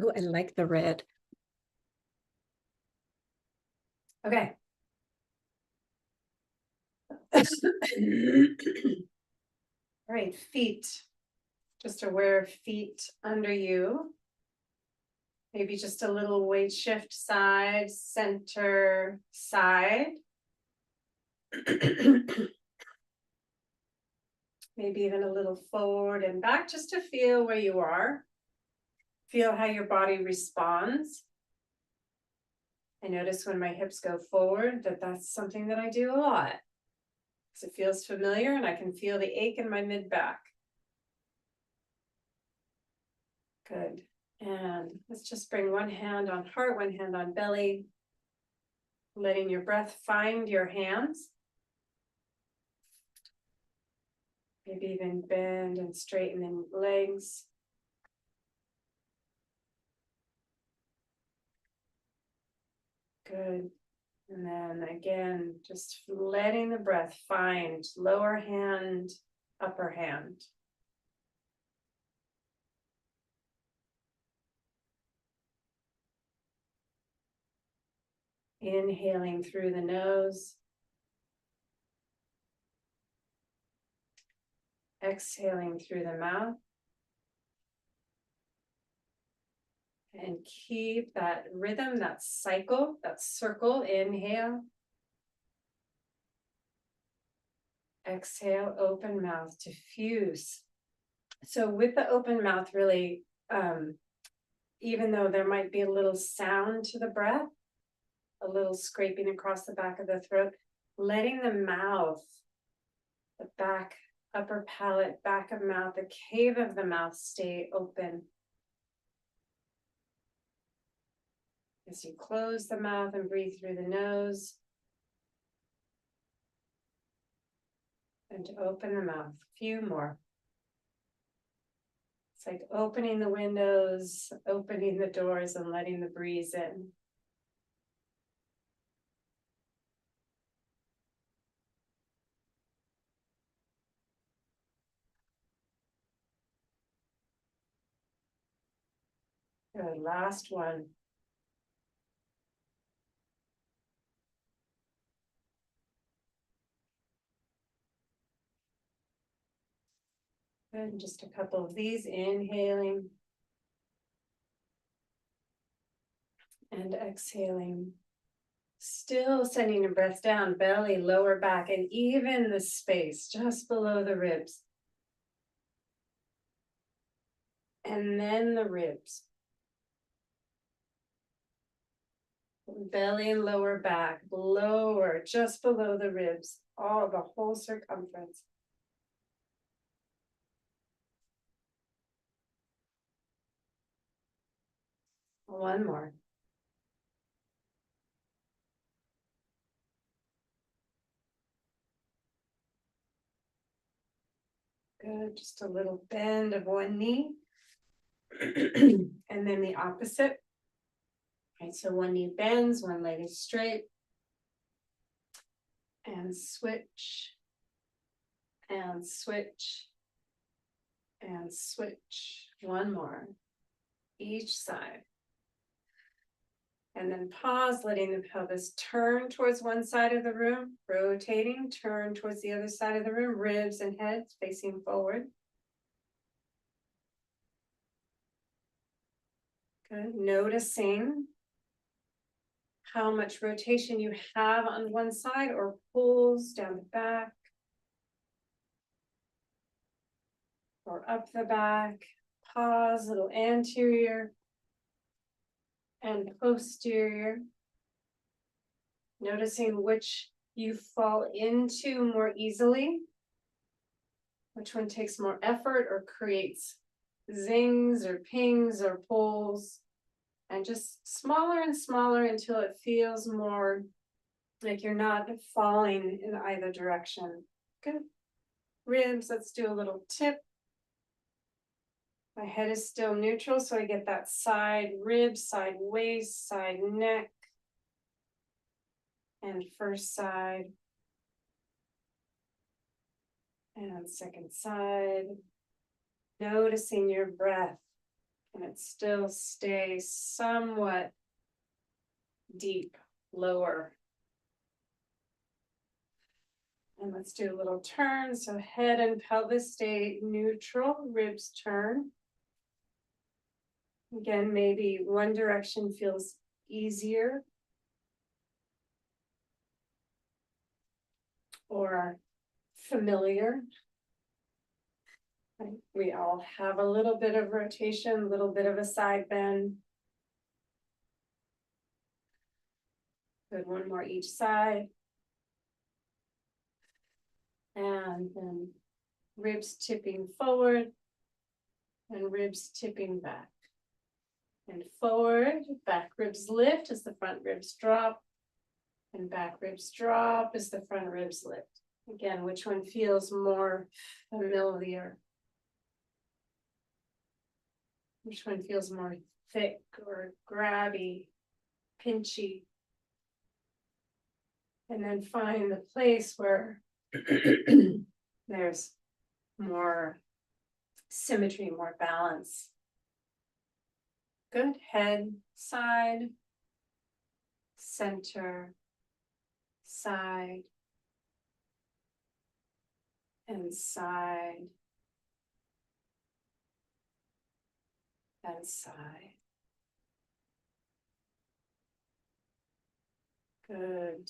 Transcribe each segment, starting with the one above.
Oh, I like the red. Okay. All right, feet. Just aware of feet under you. Maybe just a little weight shift, side, center, side. Maybe even a little forward and back, just to feel where you are. Feel how your body responds. I notice when my hips go forward that that's something that I do a lot, because it feels familiar and I can feel the ache in my mid back. Good. And let's just bring one hand on heart, one hand on belly, letting your breath find your hands. Maybe even bend and straighten in legs. Good. And then again, just letting the breath find lower hand, upper hand. Inhaling through the nose. Exhaling through the mouth. And keep that rhythm, that cycle, that circle. Inhale. Exhale, open mouth, diffuse. So with the open mouth, really, even though there might be a little sound to the breath, a little scraping across the back of the throat, letting the mouth, the back, upper palate, back of mouth, the cave of the mouth stay open. As you close the mouth and breathe through the nose. And to open the mouth, a few more. It's like opening the windows, opening the doors and letting the breeze in. Good, last one. And just a couple of these, inhaling and exhaling. Still sending your breath down, belly, lower back, and even the space just below the ribs. And then the ribs. Belly and lower back, lower, just below the ribs, all the whole circumference. One more. Good, just a little bend of one knee. And then the opposite. Right, so one knee bends, one leg is straight. And switch. And switch. And switch. One more. Each side. And then pause, letting the pelvis turn towards one side of the room, rotating, turn towards the other side of the room, ribs and heads facing forward. Good. Noticing how much rotation you have on one side or pulls down the back or up the back. Pause, little anterior and posterior. Noticing which you fall into more easily, which one takes more effort or creates zings or pings or pulls, and just smaller and smaller until it feels more like you're not falling in either direction. Good. Ribs, let's do a little tip. My head is still neutral, so I get that side rib, side waist, side neck, and first side, and second side. Noticing your breath. Can it still stay somewhat deep, lower? And let's do a little turn. So head and pelvis stay neutral, ribs turn. Again, maybe one direction feels easier or familiar. Right? We all have a little bit of rotation, a little bit of a side bend. Good, one more each side. And then ribs tipping forward and ribs tipping back. And forward, back ribs lift as the front ribs drop. And back ribs drop as the front ribs lift. Again, which one feels more familiar? Which one feels more thick or grabby, pinchy? And then find the place where there's more symmetry, more balance. Good. Head, side, center, side, and side, and side. Good.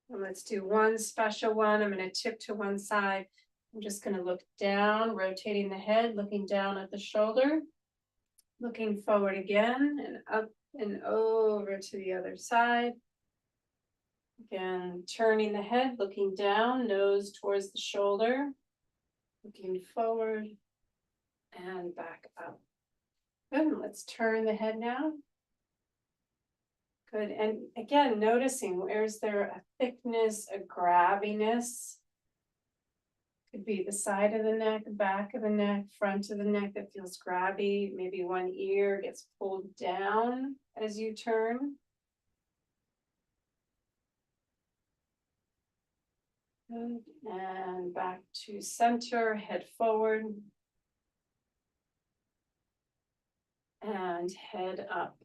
And let's do one special one. I'm going to tip to one side. I'm just going to look down, rotating the head, looking down at the shoulder, looking forward again and up and over to the other side. Again, turning the head, looking down, nose towards the shoulder, looking forward and back up. Good. Let's turn the head now. Good. And again, noticing where's there a thickness, a grabbiness. Could be the side of the neck, back of the neck, front of the neck that feels grabby. Maybe one ear gets pulled down as you turn. Good. And back to center, head forward. And head up.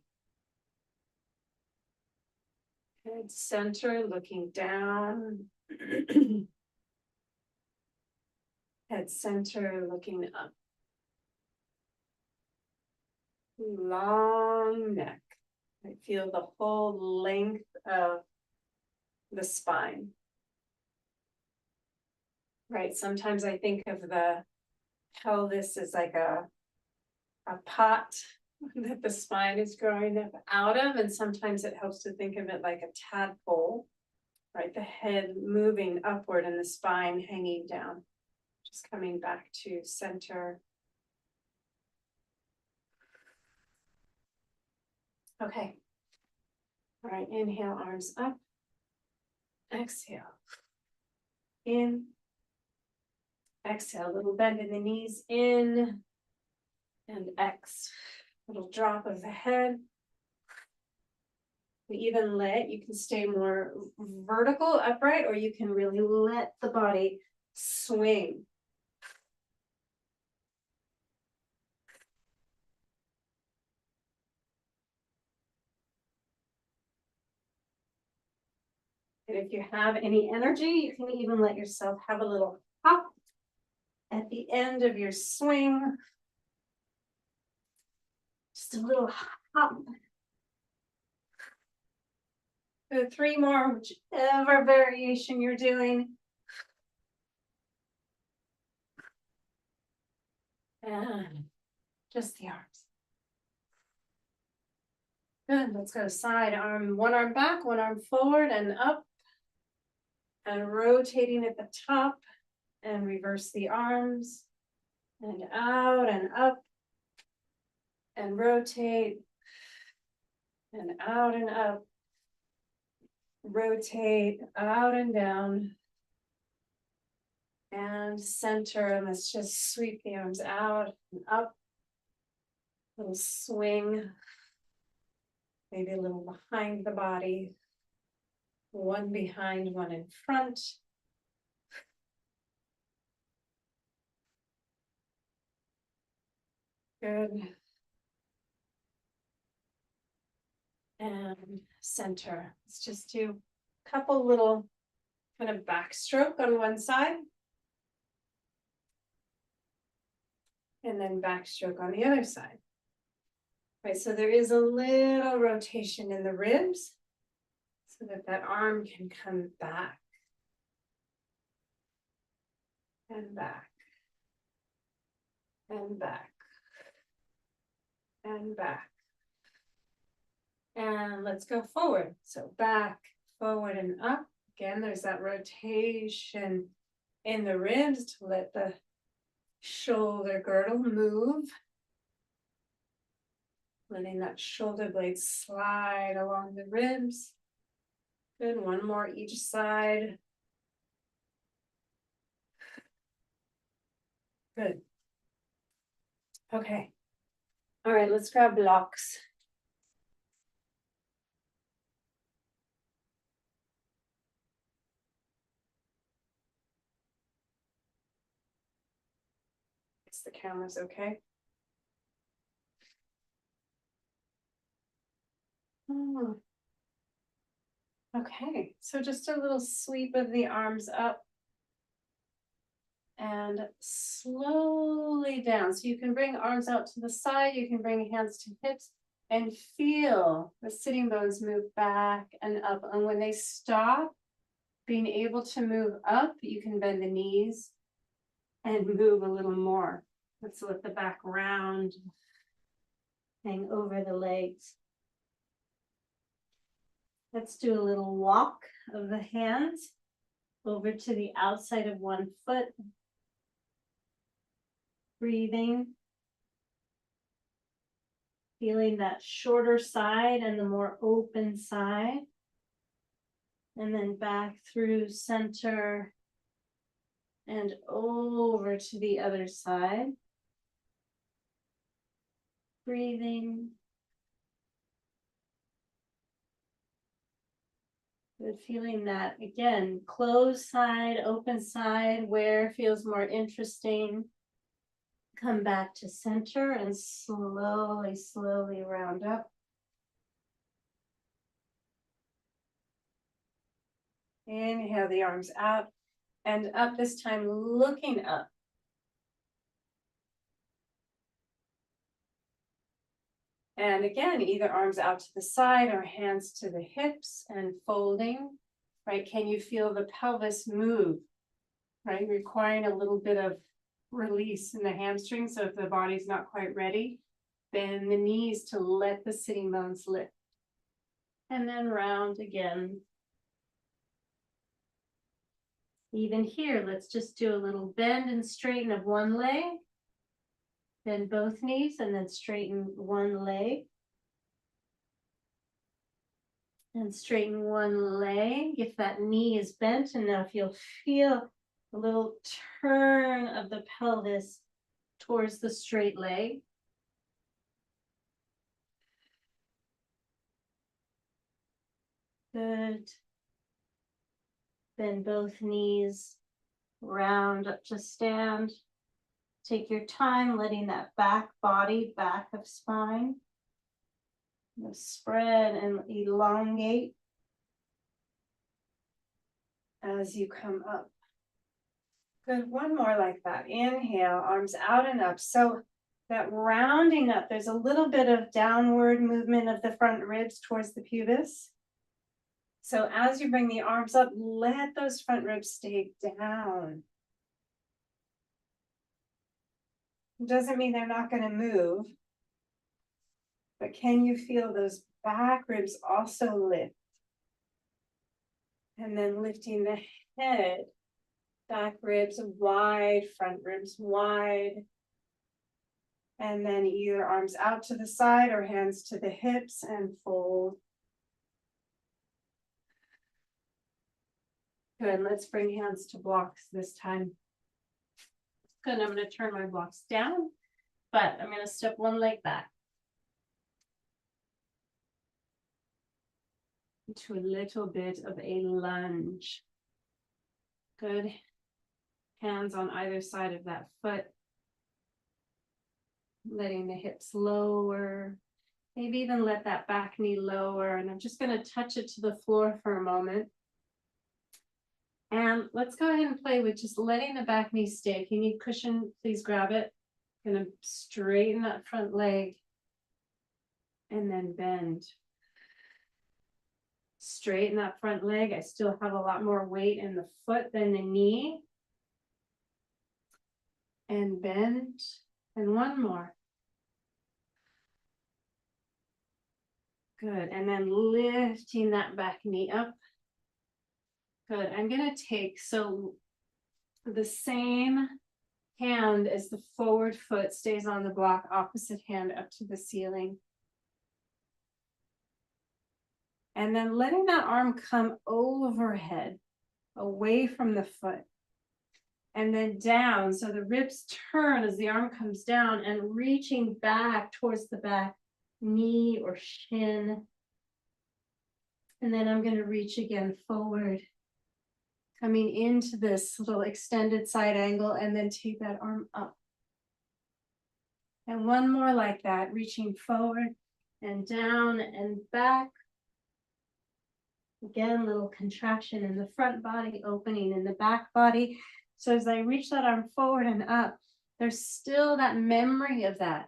Head center, looking down. Head center, looking up. Long neck. I feel the whole length of the spine. Right, sometimes I think of the pelvis as like a pot that the spine is growing up out of, and sometimes it helps to think of it like a tadpole, right? The head moving upward and the spine hanging down. Just coming back to center. Okay. All right, inhale, arms up. Exhale. In. Exhale, little bend in the knees, in. And X. Little drop of the head. We even you can stay more vertical, upright, or you can really let the body swing. And if you have any energy, you can even let yourself have a little hop at the end of your swing. Just a little hop. So 3 more, whichever variation you're doing. And just the arms. Good, let's go side arm, one arm back, one arm forward and up. And rotating at the top and reverse the arms. And out and up. And rotate. And out and up. Rotate out and down. And center, and let's just sweep the arms out and up. Little swing. Maybe a little behind the body. One behind, one in front. Good. And center. Let's just do a couple little kind of backstroke on one side. And then backstroke on the other side. Right, so there is a little rotation in the ribs so that that arm can come back and back and back and back. And let's go forward. So back, forward, and up. Again, there's that rotation in the ribs to let the shoulder girdle move. Letting that shoulder blade slide along the ribs. Good, one more each side. Good. Okay. All right, let's grab blocks. The camera's okay. Oh. Okay, so just a little sweep of the arms up and slowly down. So you can bring arms out to the side, you can bring hands to hips and feel the sitting bones move back and up. And when they stop, being able to move up, you can bend the knees and move a little more. Let's let the back round, hang over the legs. Let's do a little walk of the hands over to the outside of one foot. Breathing. Feeling that shorter side and the more open side. And then back through center and over to the other side. Breathing. Good, feeling that again, closed side, open side, where feels more interesting. Come back to center and slowly, slowly round up. Inhale the arms out and up, this time looking up. And again, either arms out to the side or hands to the hips and folding, right? Can you feel the pelvis move, right? Requiring a little bit of release in the hamstring. So if the body's not quite ready, bend the knees to let the sitting bones lift. And then round again. Even here, let's just do a little bend and straighten of one leg. Bend both knees and then straighten one leg. And straighten one leg. If that knee is bent enough, you'll feel a little turn of the pelvis towards the straight leg. Good. Bend both knees, round up to stand. Take your time letting that back body, back of spine, spread and elongate as you come up. Good, one more like that. Inhale, arms out and up. So that rounding up, there's a little bit of downward movement of the front ribs towards the pubis. So as you bring the arms up, let those front ribs stay down. It doesn't mean they're not going to move, but can you feel those back ribs also lift? And then lifting the head, back ribs wide, front ribs wide. And then either arms out to the side or hands to the hips and fold. Good, let's bring hands to blocks this time. Good, I'm going to turn my blocks down, but I'm going to step one leg back. To a little bit of a lunge. Good. Hands on either side of that foot. letting the hips lower, maybe even let that back knee lower. And I'm just going to touch it to the floor for a moment. And let's go ahead and play with just letting the back knee stay. If you need cushion, please grab it. Gonna straighten that front leg and then bend. Straighten that front leg. I still have a lot more weight in the foot than the knee. And bend. And one more. Good. And then lifting that back knee up. Good. I'm going to take, so the same hand as the forward foot stays on the block, opposite hand up to the ceiling. And then letting that arm come overhead, away from the foot. And then down, so the ribs turn as the arm comes down and reaching back towards the back knee or shin. And then I'm going to reach again forward, coming into this little extended side angle, and then take that arm up. And one more like that, reaching forward and down and back. Again, little contraction in the front body, opening in the back body. So as I reach that arm forward and up, there's still that memory of that.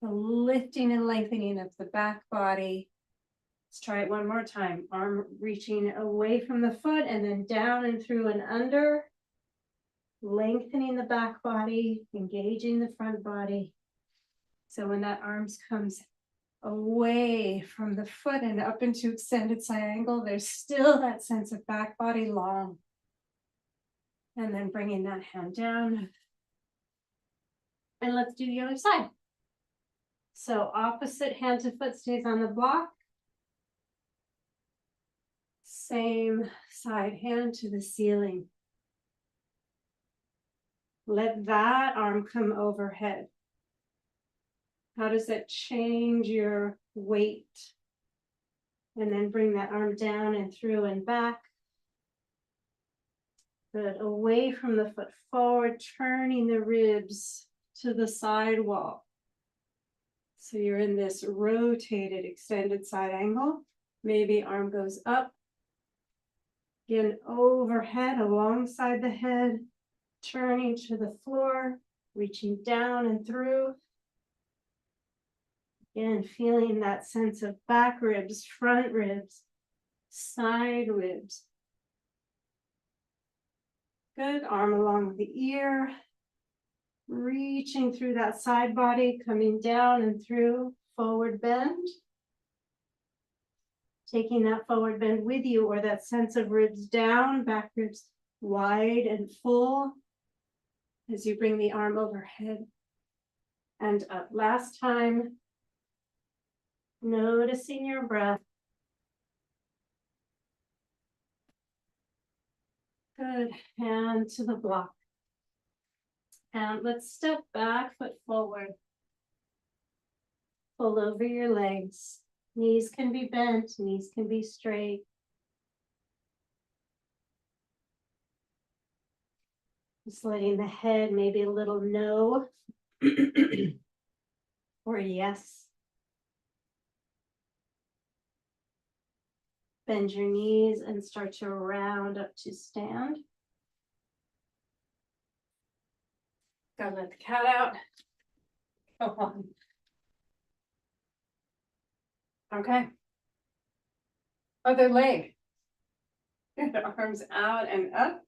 The lifting and lengthening of the back body. Let's try it one more time. Arm reaching away from the foot and then down and through and under. Lengthening the back body, engaging the front body. So when that arms comes away from the foot and up into extended side angle, there's still that sense of back body long. And then bringing that hand down. And let's do the other side. So opposite hand to foot stays on the block. Same side hand to the ceiling. Let that arm come overhead. How does that change your weight? And then bring that arm down and through and back. Good. Away from the foot, forward, turning the ribs to the side wall. So you're in this rotated extended side angle. Maybe arm goes up. Again, overhead, alongside the head, turning to the floor, reaching down and through. Again, feeling that sense of back ribs, front ribs, side ribs. Good, arm along the ear, reaching through that side body, coming down and through, forward bend. Taking that forward bend with you, or that sense of ribs down, back ribs wide and full as you bring the arm overhead and up. Last time, noticing your breath. Good, hand to the block. And let's step back, foot forward. Pull over your legs. Knees can be bent, knees can be straight. Just letting the head, maybe a little no or yes. Bend your knees and start to round up to stand. Gotta let the cat out. Go on. Okay. Other leg. Good. Arms out and up.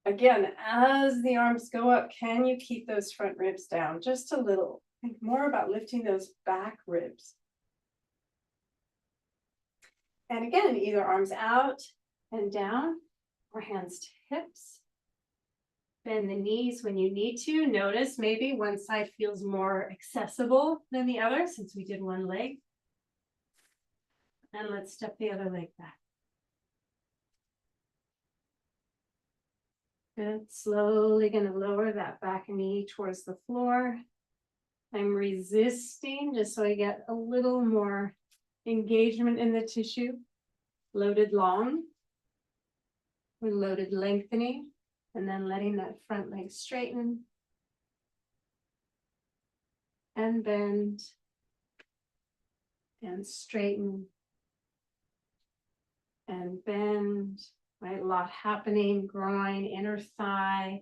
Again, as the arms go up, can you keep those front ribs down just a little? Think more about lifting those back ribs. And again, either arms out and down or hands to hips. Bend the knees when you need to. Notice maybe one side feels more accessible than the other since we did one leg. And let's step the other leg back. Good. Slowly going to lower that back knee towards the floor. I'm resisting just so I get a little more engagement in the tissue. Loaded long. We're loaded lengthening. And then letting that front leg straighten. and bend and straighten and bend, right? A lot happening, groin, inner thigh,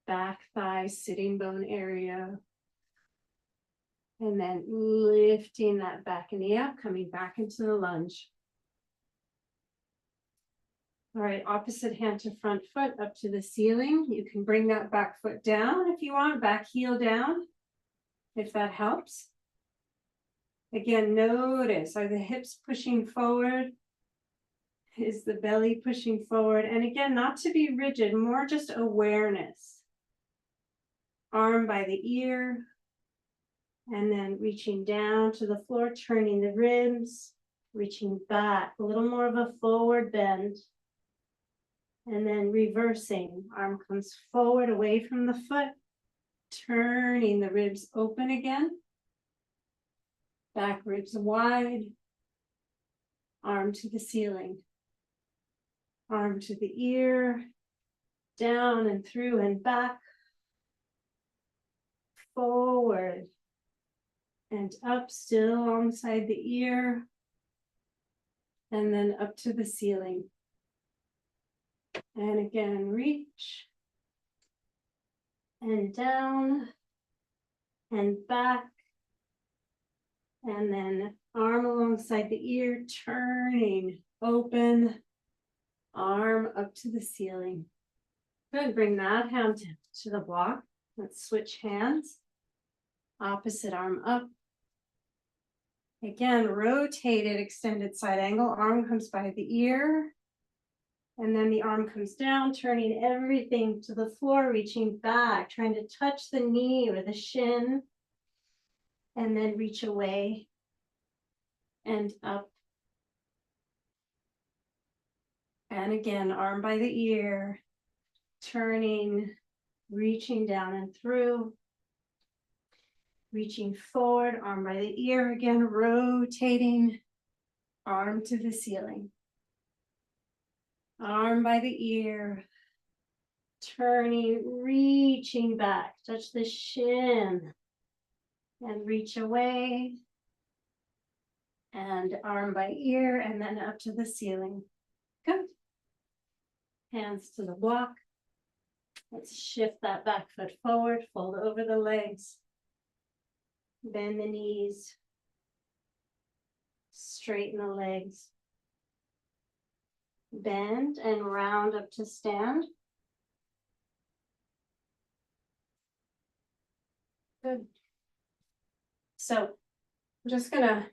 back thigh, sitting bone area. And then lifting that back knee up, coming back into the lunge. All right, opposite hand to front foot up to the ceiling. You can bring that back foot down if you want, back heel down, if that helps. Again, notice, are the hips pushing forward? Is the belly pushing forward? And again, not to be rigid, more just awareness. Arm by the ear, and then reaching down to the floor, turning the ribs, reaching back, a little more of a forward bend. And then reversing, arm comes forward away from the foot, turning the ribs open again. Back ribs wide, arm to the ceiling. Arm to the ear, down and through and back. Forward and up, still alongside the ear. And then up to the ceiling. And again, reach. And down. And back. And then arm alongside the ear, turning, open, arm up to the ceiling. Good, bring that hand to the block. Let's switch hands. Opposite arm up. Again, rotated, extended side angle. Arm comes by the ear. And then the arm comes down, turning everything to the floor, reaching back, trying to touch the knee or the shin. And then reach away and up. And again, arm by the ear, turning, reaching down and through. Reaching forward, arm by the ear again, rotating, arm to the ceiling. Arm by the ear, turning, reaching back, touch the shin, and reach away. And arm by ear, and then up to the ceiling. Good. Hands to the block. Let's shift that back foot forward, fold over the legs. Bend the knees. Straighten the legs. Bend and round up to stand. Good. So I'm just gonna,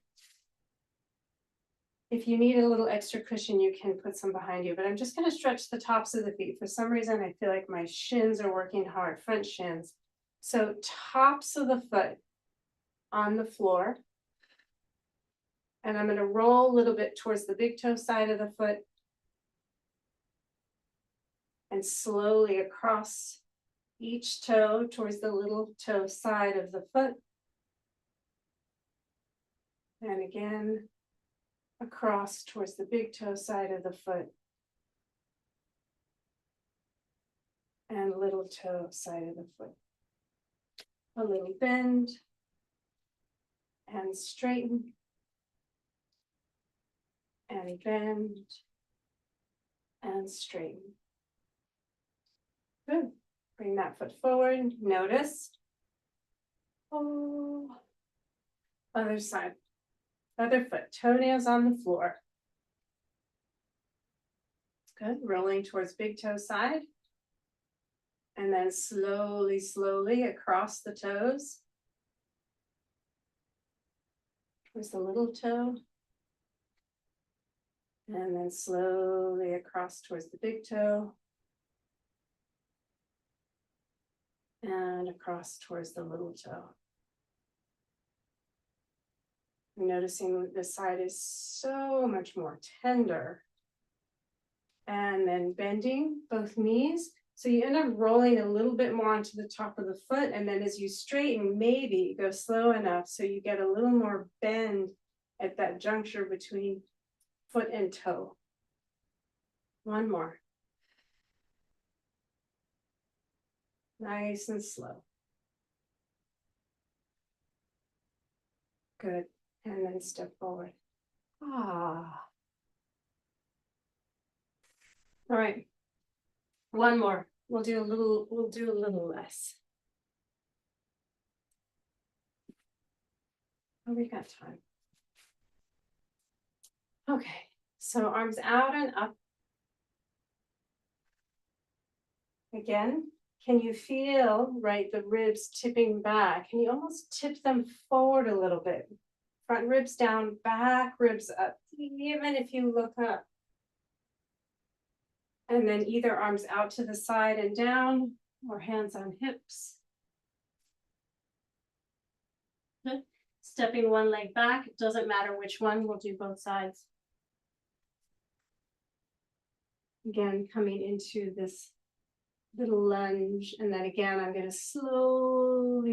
if you need a little extra cushion, you can put some behind you, but I'm just gonna stretch the tops of the feet. For some reason, I feel like my shins are working hard, front shins. So tops of the foot on the floor. And I'm gonna roll a little bit towards the big toe side of the foot. And slowly across each toe towards the little toe side of the foot. And again, across towards the big toe side of the foot. And little toe side of the foot. A little bend. And straighten. And bend. And straighten. Good. Bring that foot forward. Notice. Oh. Other side. Other foot. Toenails on the floor. Good. Rolling towards big toe side. And then slowly, slowly across the toes. Towards the little toe. And then slowly across towards the big toe. And across towards the little toe. Noticing this side is so much more tender. And then bending both knees. So you end up rolling a little bit more onto the top of the foot. And then as you straighten, maybe go slow enough so you get a little more bend at that juncture between foot and toe. One more. Nice and slow. Good. And then step forward. Ah. All right. One more. We'll do a little less. Oh, we got time. Okay, so arms out and up. Again, can you feel, right, the ribs tipping back? Can you almost tip them forward a little bit? Front ribs down, back ribs up, even if you look up. And then either arms out to the side and down, or hands on hips. Good. Stepping one leg back, it doesn't matter which one, we'll do both sides. Again, coming into this little lunge, and then again, I'm going to slowly,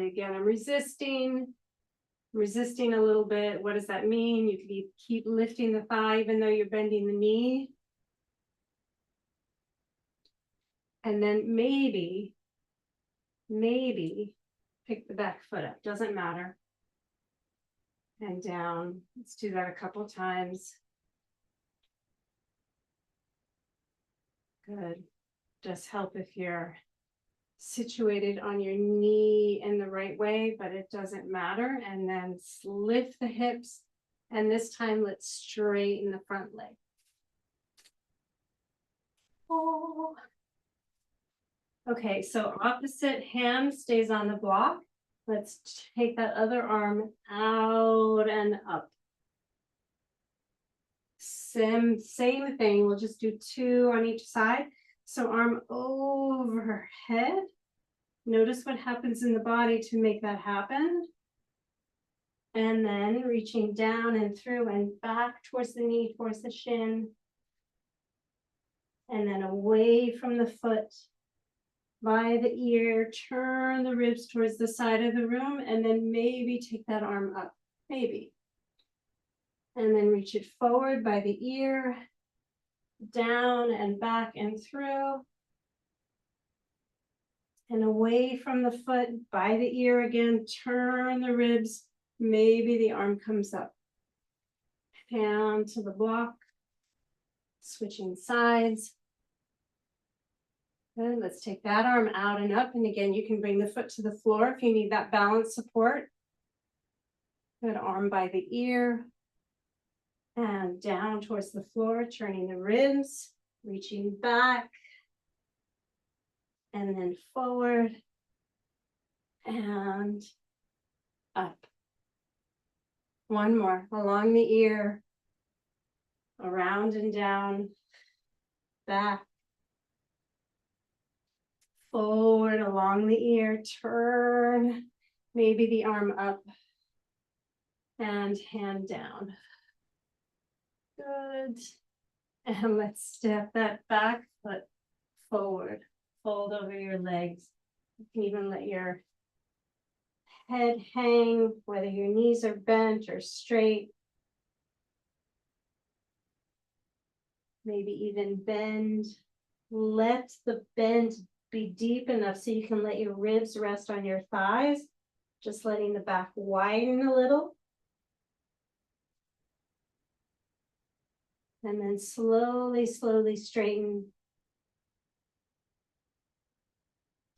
again, I'm resisting a little bit. What does that mean? You can keep lifting the thigh even though you're bending the knee. And then maybe pick the back foot up, doesn't matter. And down, let's do that a couple times. Good. Just help if you're situated on your knee in the right way, but it doesn't matter. And then lift the hips. And this time, let's straighten the front leg. Oh. Okay, so opposite hand stays on the block. Let's take that other arm out and up. Same thing, we'll just do two on each side. So arm overhead. Notice what happens in the body to make that happen. And then reaching down and through and back towards the knee, towards the shin. And then away from the foot. By the ear, turn the ribs towards the side of the room, and then maybe take that arm up, maybe. And then reach it forward by the ear, down and back and through. And away from the foot, by the ear again, turn the ribs, maybe the arm comes up. Down to the block, switching sides. Good, let's take that arm out and up. And again, you can bring the foot to the floor if you need that balance support. Good, arm by the ear. And down towards the floor, turning the ribs, reaching back. And then forward. And up. One more, along the ear. Around and down. Back. Forward along the ear, turn, maybe the arm up and hand down. Good. And let's step that back foot forward, fold over your legs. You can even let your head hang, whether your knees are bent or straight. Maybe even bend. Let the bend be deep enough so you can let your ribs rest on your thighs, just letting the back widen a little. And then slowly straighten.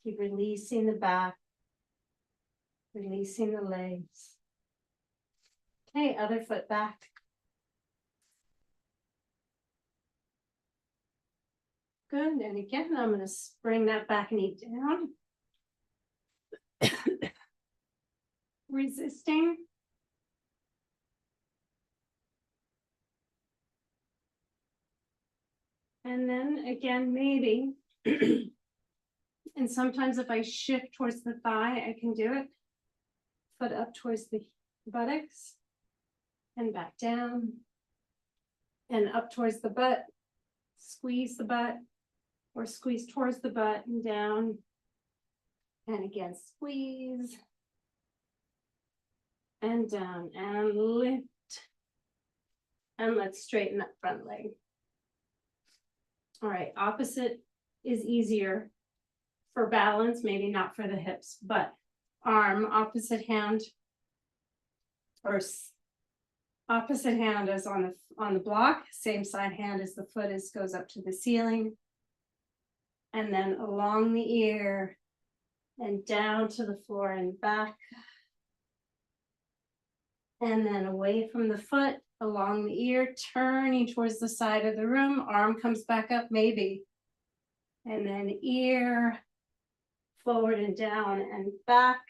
Keep releasing the back, releasing the legs. Okay, other foot back. Good, and again, I'm going to bring that back knee down. Resisting. And then again, maybe. And sometimes if I shift towards the thigh, I can do it. Foot up towards the buttocks. And back down. And up towards the butt. Squeeze the butt. Or squeeze towards the butt and down. And again, squeeze. And down and lift. And let's straighten that front leg. All right, opposite is easier for balance, maybe not for the hips, but arm, opposite hand, or opposite hand is on the block, same side hand as the foot goes up to the ceiling. And then along the ear and down to the floor and back. And then away from the foot, along the ear, turning towards the side of the room, arm comes back up maybe. And then ear, forward and down and back.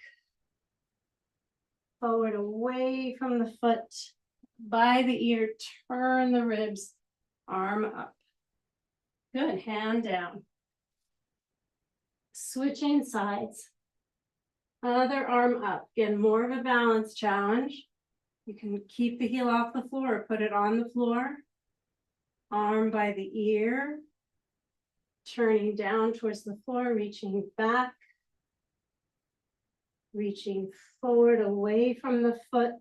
Forward away from the foot, by the ear, turn the ribs, arm up. Good, hand down. Switching sides. Other arm up, again, more of a balance challenge. You can keep the heel off the floor or put it on the floor. Arm by the ear. Turning down towards the floor, reaching back. Reaching forward away from the foot,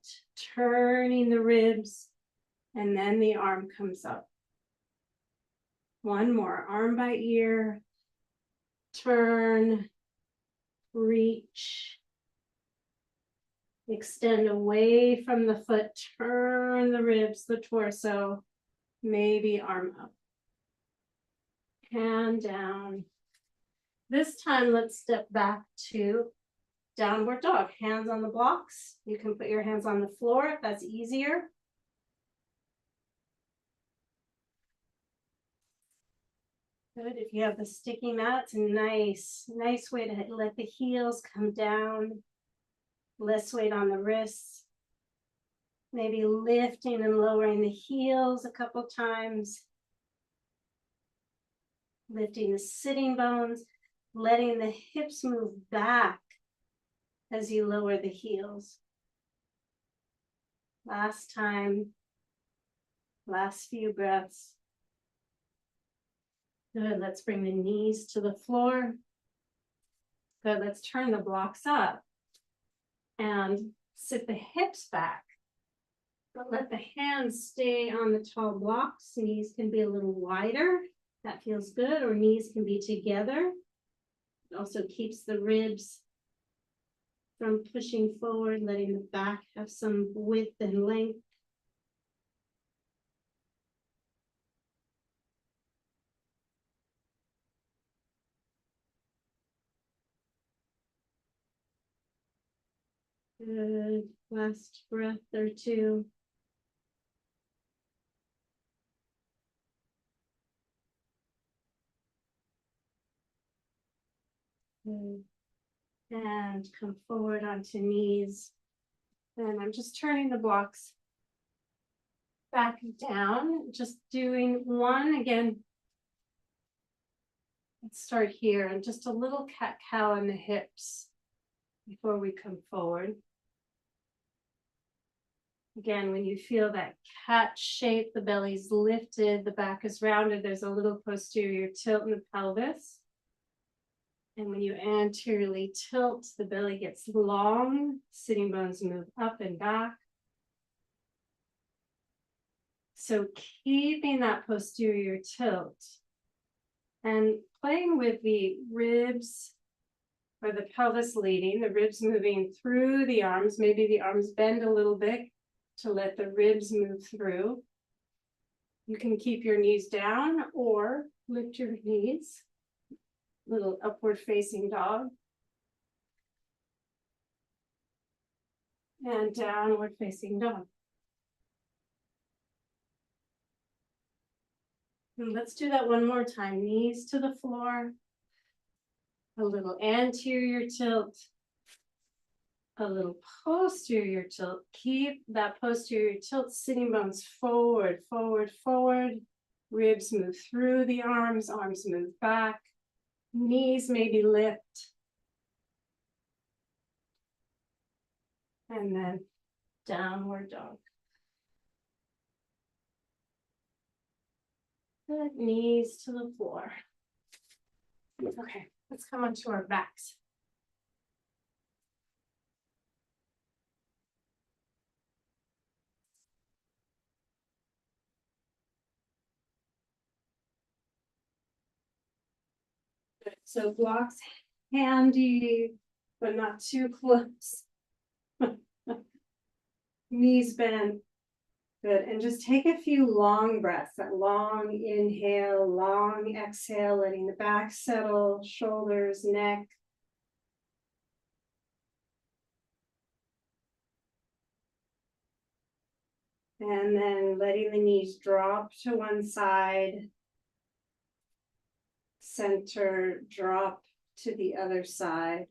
turning the ribs, and then the arm comes up. One more, arm by ear. Turn, reach. Extend away from the foot, turn the ribs, the torso, maybe arm up. Hand down. This time, let's step back to downward dog. Hands on the blocks. You can put your hands on the floor if that's easier. Good. If you have the sticky mat, it's a nice way to let the heels come down. Less weight on the wrists. Maybe lifting and lowering the heels a couple times. Lifting the sitting bones, letting the hips move back as you lower the heels. Last time, last few breaths. Good, let's bring the knees to the floor. Good, let's turn the blocks up and sit the hips back. But let the hands stay on the tall blocks. Knees can be a little wider. That feels good, or knees can be together. It also keeps the ribs from pushing forward, letting the back have some width and length. Good, last breath or two. Good. And come forward onto knees. And I'm just turning the blocks back down, just doing one again. Let's start here, and just a little cat-cow in the hips before we come forward. Again, when you feel that cat shape, the belly's lifted, the back is rounded, there's a little posterior tilt in the pelvis. And when you anteriorly tilt, the belly gets long, sitting bones move up and back. So keeping that posterior tilt and playing with the ribs or the pelvis leading, the ribs moving through the arms. Maybe the arms bend a little bit to let the ribs move through. You can keep your knees down or lift your knees. Little upward facing dog. And downward facing dog. And let's do that one more time. Knees to the floor. A little anterior tilt. A little posterior tilt. Keep that posterior tilt, sitting bones forward, forward, forward. Ribs move through the arms move back. Knees maybe lift. And then downward dog. Good, knees to the floor. Okay, let's come onto our backs. Good. So blocks handy, but not too close. Knees bent. Good, and just take a few long breaths, that long inhale, long exhale, letting the back settle, shoulders, neck. And then letting the knees drop to one side. Center, drop to the other side.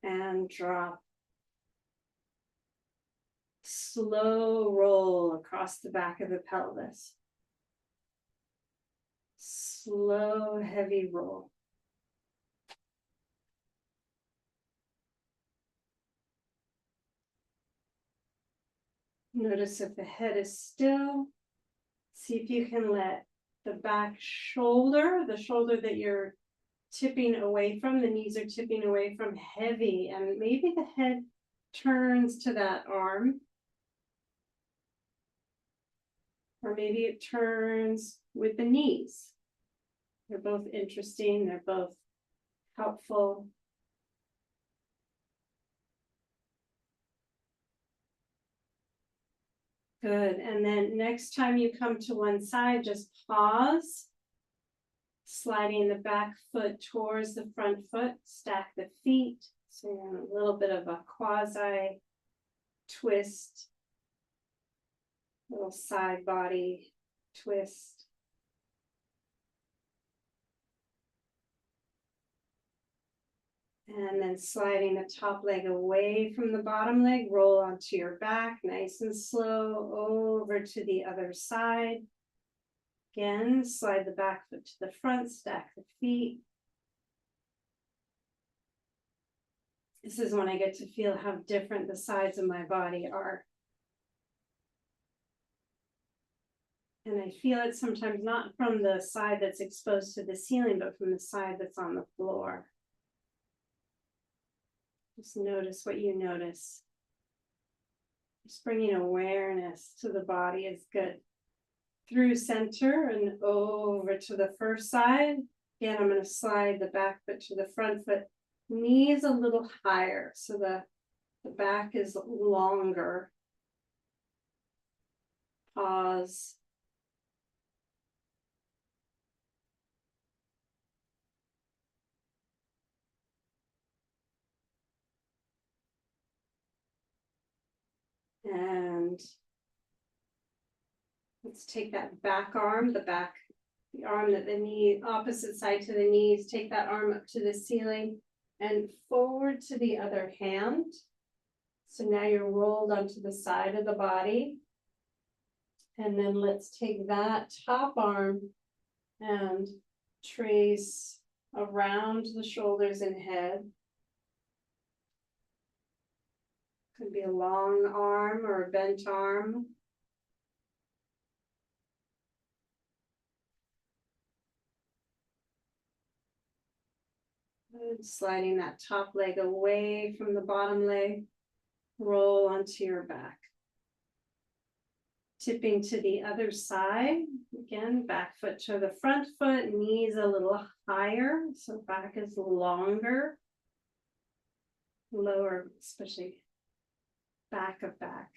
And drop. Slow roll across the back of the pelvis. Slow, heavy roll. Notice if the head is still. See if you can let the back shoulder, the shoulder that you're tipping away from, the knees are tipping away from, heavy, and maybe the head turns to that arm. Or maybe it turns with the knees. They're both interesting, they're both helpful. Good, and then next time you come to one side, just pause. Sliding the back foot towards the front foot, stack the feet. So you're in a little bit of a quasi twist. Little side body twist. And then sliding the top leg away from the bottom leg, roll onto your back, nice and slow, over to the other side. Again, slide the back foot to the front, stack the feet. This is when I get to feel how different the sides of my body are. And I feel it sometimes not from the side that's exposed to the ceiling, but from the side that's on the floor. Just notice what you notice. Just bringing awareness to the body is good. Through center and over to the first side. Again, I'm going to slide the back foot to the front foot. Knees a little higher, so the back is longer. Pause. And let's take that back arm, the arm that the knee, opposite side to the knees, take that arm up to the ceiling and forward to the other hand. So now you're rolled onto the side of the body. And then let's take that top arm and trace around the shoulders and head. Could be a long arm or a bent arm. Good. Sliding that top leg away from the bottom leg. Roll onto your back. Tipping to the other side. Again, back foot to the front foot, knees a little higher, so back is longer. Lower, especially back of back.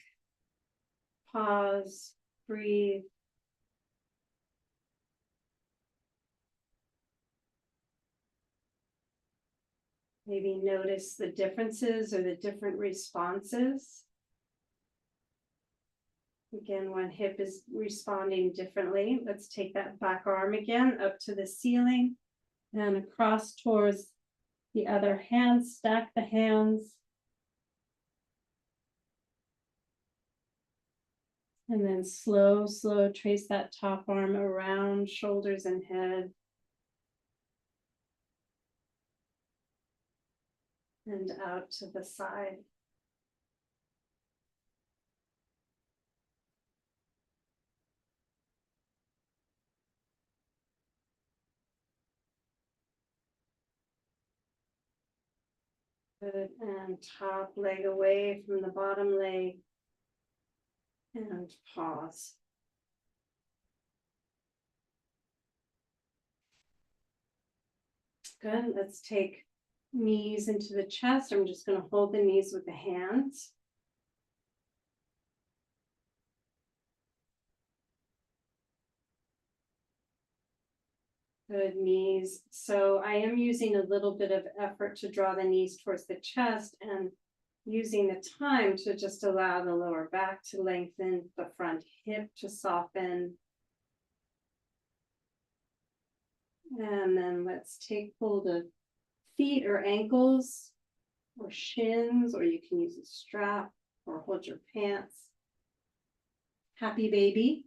Pause, breathe. Maybe notice the differences or the different responses. Again, one hip is responding differently. Let's take that back arm again up to the ceiling and across towards the other hand. Stack the hands. And then slow, trace that top arm around shoulders and head. And out to the side. Good, and top leg away from the bottom leg. And pause. Good, let's take knees into the chest. I'm just going to hold the knees with the hands. Good, knees. So I am using a little bit of effort to draw the knees towards the chest and using the time to just allow the lower back to lengthen, the front hip to soften. And then let's take hold of feet or ankles or shins, or you can use a strap or hold your pants. Happy baby.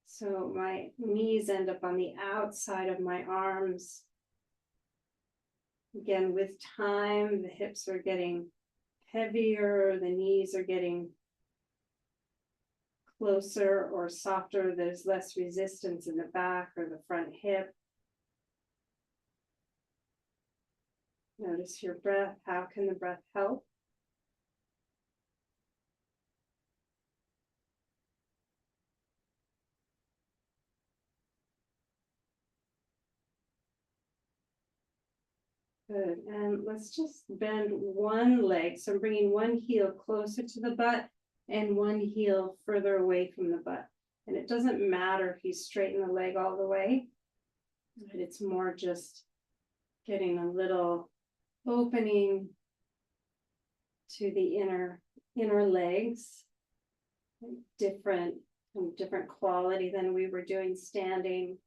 So my knees end up on the outside of my arms. Again, with time, the hips are getting heavier, the knees are getting closer or softer. There's less resistance in the back or the front hip. Notice your breath. How can the breath help? Good. And let's just bend one leg. So I'm bringing one heel closer to the butt and one heel further away from the butt. And it doesn't matter if you straighten the leg all the way, but it's more just getting a little opening to the inner legs, different quality than we were doing standing.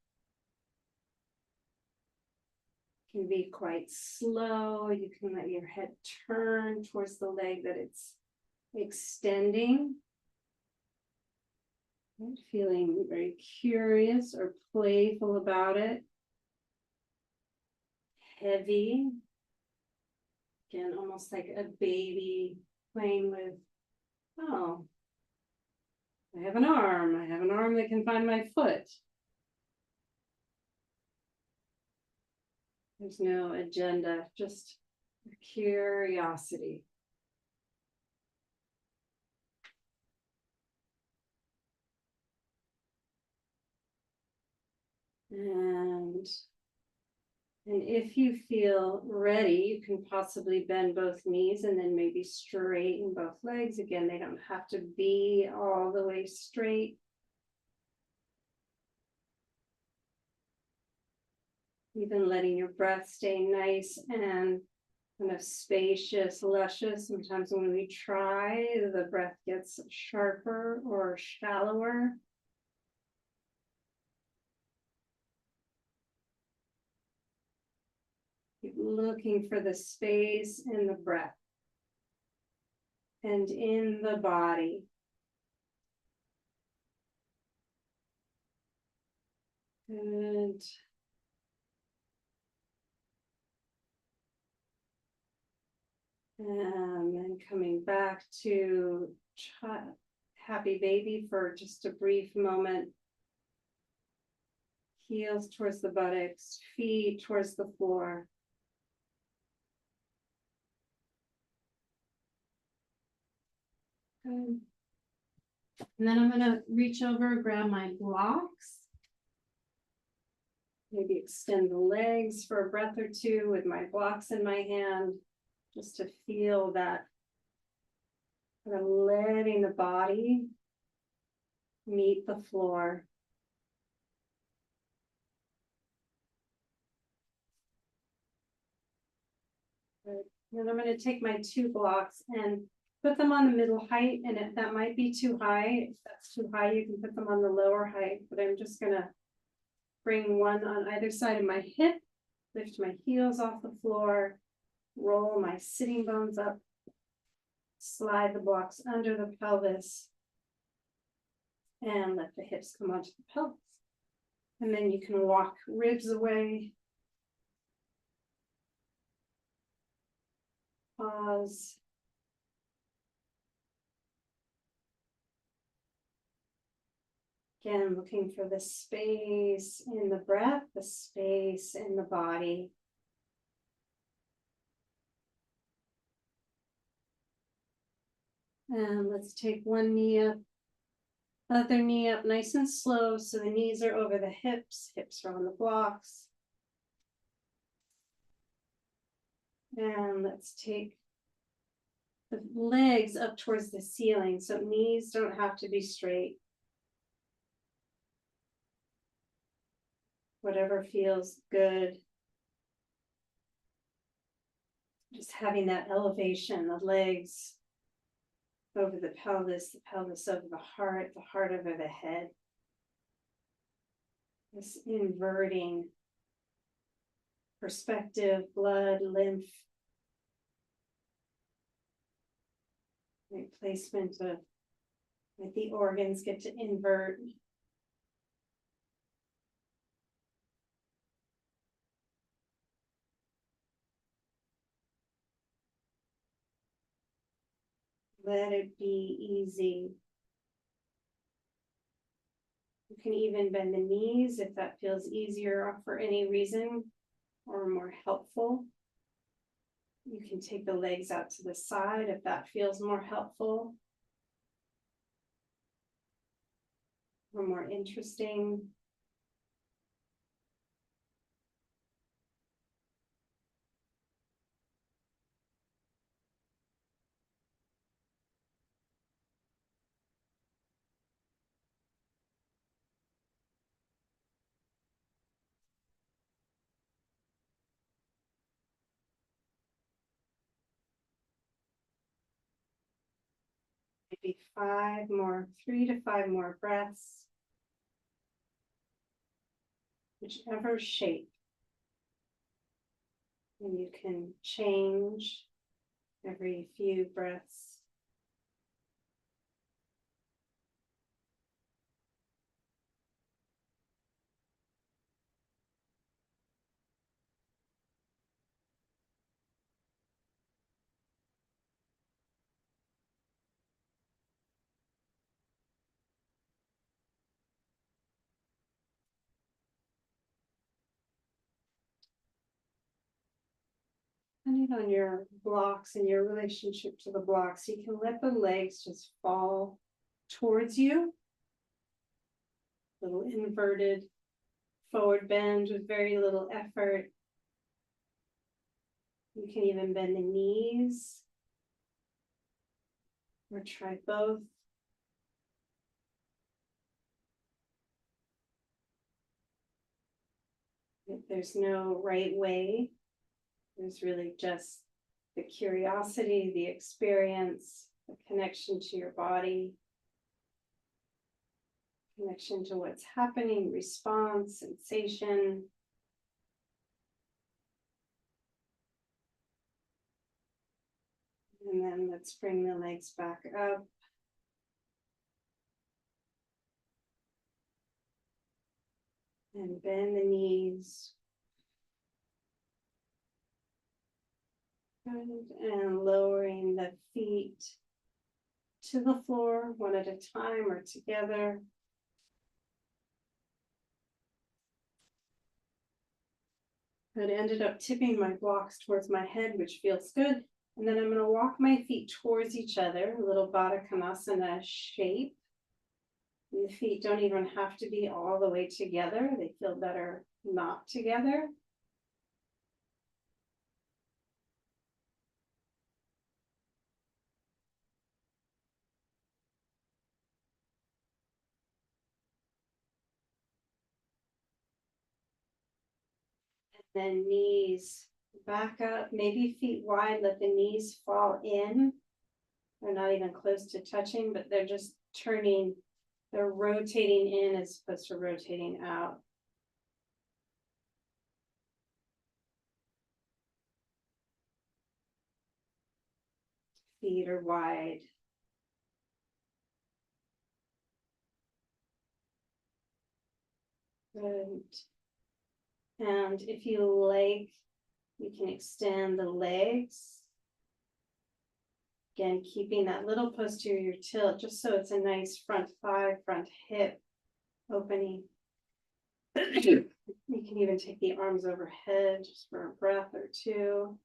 Can be quite slow. You can let your head turn towards the leg that it's extending. And feeling very curious or playful about it. Heavy. Again, almost like a baby playing with, oh, I have an arm. I have an arm that can find my foot. There's no agenda, just curiosity. And if you feel ready, you can possibly bend both knees and then maybe straighten both legs. Again, they don't have to be all the way straight. Even letting your breath stay nice and kind of spacious, luscious. Sometimes when we try, the breath gets sharper or shallower. Keep looking for the space in the breath and in the body. Good. And then coming back to happy baby for just a brief moment. Heels towards the buttocks, feet towards the floor. Good. And then I'm going to reach over, grab my blocks. Maybe extend the legs for a breath or two with my blocks in my hand, just to feel that kind of letting the body meet the floor. Good. Then I'm going to take my two blocks and put them on the middle height, and if that might be too high, if that's too high, you can put them on the lower height, but I'm just going to bring one on either side of my hip, lift my heels off the floor, roll my sitting bones up, slide the blocks under the pelvis, and let the hips come onto the pelvis. And then you can walk ribs away. Pause. Again, looking for the space in the breath, the space in the body. And let's take one knee up Other knee up nice and slow, so the knees are over the hips are on the blocks. And let's take the legs up towards the ceiling, so knees don't have to be straight. Whatever feels good. Just having that elevation, the legs over the pelvis over the heart over the head. This inverting perspective, blood, lymph. Replacement of like the organs get to invert. Let it be easy. You can even bend the knees if that feels easier for any reason or more helpful. You can take the legs out to the side if that feels more helpful or more interesting. Maybe 3 to 5 more breaths. Whichever shape. And you can change every few breaths. Depending on your blocks and your relationship to the blocks, you can let the legs just fall towards you. Little inverted forward bend with very little effort. You can even bend the knees or try both. There's no right way. There's really just the curiosity, the experience, the connection to your body, connection to what's happening, response, sensation. And then let's bring the legs back up. And bend the knees. And lowering the feet to the floor one at a time or together. I ended up tipping my blocks towards my head, which feels good. And then I'm going to walk my feet towards each other, a little Baddha Konasana shape. And the feet don't even have to be all the way together. They feel better not together. Then knees back up, maybe feet wide, let the knees fall in. They're not even close to touching, but they're just turning, they're rotating in as opposed to rotating out. Feet are wide. Good. And if you like, you can extend the legs. Again, keeping that little posterior tilt, just so it's a nice front thigh, front hip opening. You can even take the arms overhead just for a breath or two.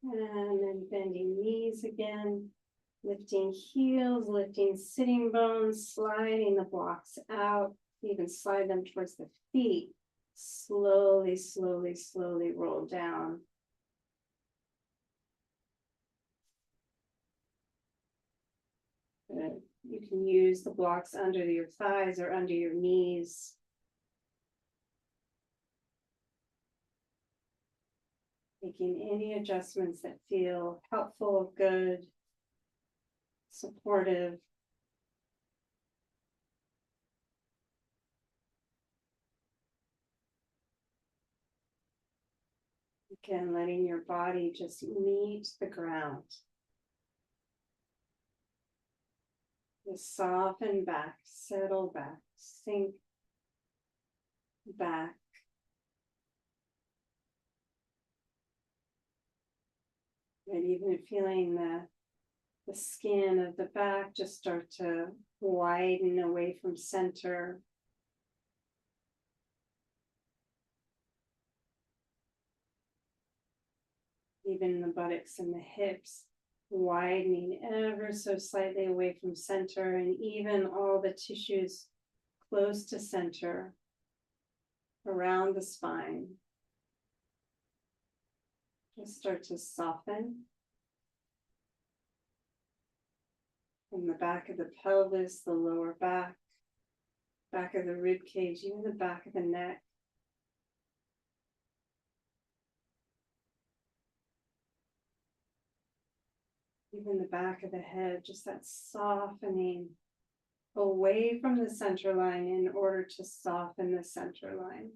And then bending knees again, lifting heels, lifting sitting bones, sliding the blocks out, even slide them towards the feet. Slowly, slowly, slowly roll down. Good. You can use the blocks under your thighs or under your knees. Making any adjustments that feel helpful, good, supportive. Again, letting your body just meet the ground. Just soften back, settle back, sink back. And even feeling the skin of the back just start to widen away from center. Even the buttocks and the hips widening ever so slightly away from center, and even all the tissues close to center around the spine just start to soften. From the back of the pelvis, the lower back, back of the rib cage, even the back of the neck. Even the back of the head, just that softening away from the center line in order to soften the center line.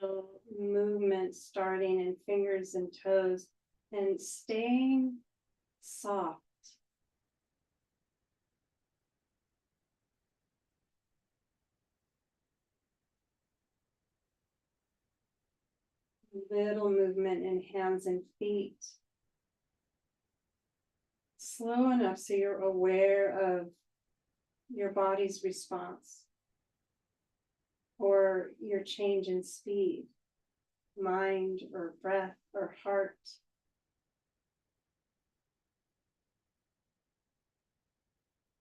So movement starting in fingers and toes and staying soft. Little movement in hands and feet. Slow enough so you're aware of your body's response or your change in speed, mind or breath or heart.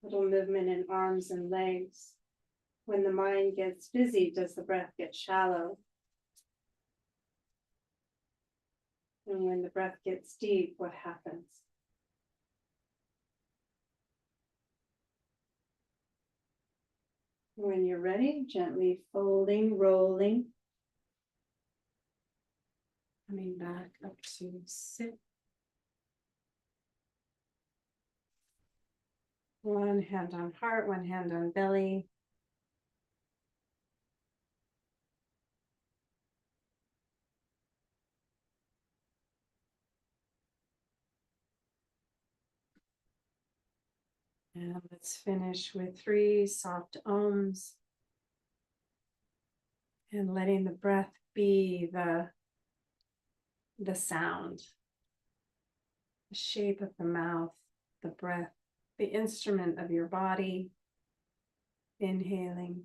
Little movement in arms and legs. When the mind gets busy, does the breath get shallow? And when the breath gets deep, what happens? When you're ready, gently folding, rolling. Coming back up to sit. One hand on heart, one hand on belly. And let's finish with 3 soft ohms. And letting the breath be the sound, the shape of the mouth, the breath, the instrument of your body. Inhaling.